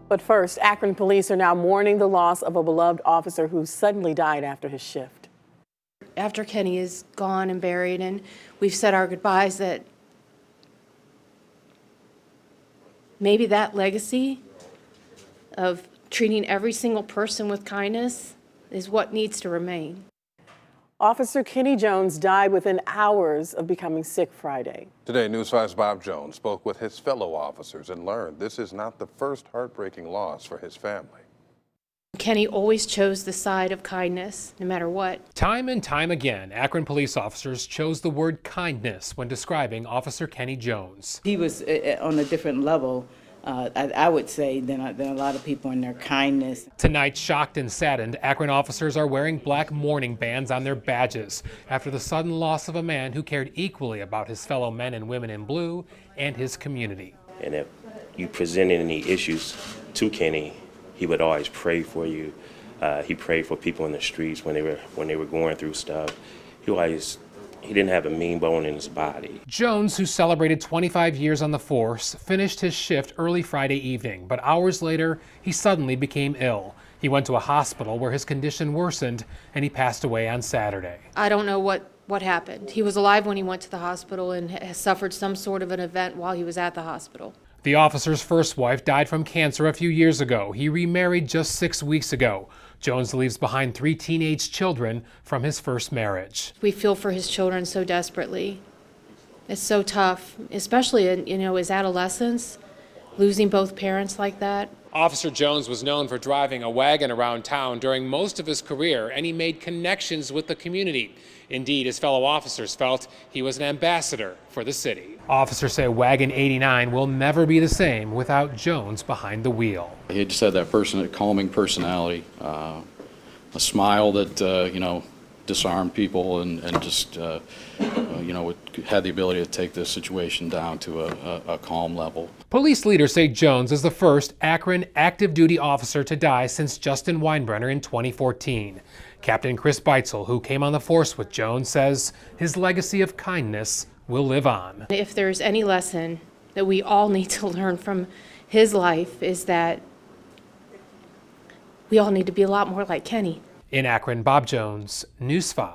But first, Akron police are now mourning the loss of a beloved officer who suddenly died after his shift. After Kenny is gone and buried and we've said our goodbyes, that maybe that legacy of treating every single person with kindness is what needs to remain. Officer Kenny Jones died within hours of becoming sick Friday. Today, News 5's Bob Jones spoke with his fellow officers and learned this is not the first heartbreaking loss for his family. Kenny always chose the side of kindness, no matter what. Time and time again, Akron police officers chose the word kindness when describing Officer Kenny Jones. He was on a different level, I would say, than a lot of people in their kindness. Tonight, shocked and saddened, Akron officers are wearing black mourning bands on their badges after the sudden loss of a man who cared equally about his fellow men and women in blue and his community. And if you presented any issues to Kenny, he would always pray for you. He prayed for people in the streets when they were going through stuff. He didn't have a mean bone in his body. Jones, who celebrated 25 years on the force, finished his shift early Friday evening, but hours later, he suddenly became ill. He went to a hospital where his condition worsened, and he passed away on Saturday. I don't know what happened. He was alive when he went to the hospital and has suffered some sort of an event while he was at the hospital. The officer's first wife died from cancer a few years ago. He remarried just 6 weeks ago. Jones leaves behind 3 teenage children from his first marriage. We feel for his children so desperately. It's so tough, especially in, his adolescence, losing both parents like that. Officer Jones was known for driving a wagon around town during most of his career, and he made connections with the community. Indeed, his fellow officers felt he was an ambassador for the city. Officers say Wagon 89 will never be the same without Jones behind the wheel. He just had that calming personality, a smile that, disarmed people and just, had the ability to take this situation down to a calm level. Police leaders say Jones is the first Akron active duty officer to die since Justin Weinbrenner in 2014. Captain Chris Beitzel, who came on the force with Jones, says his legacy of kindness will live on. If there's any lesson that we all need to learn from his life, is that we all need to be a lot more like Kenny. In Akron, Bob Jones, News 5.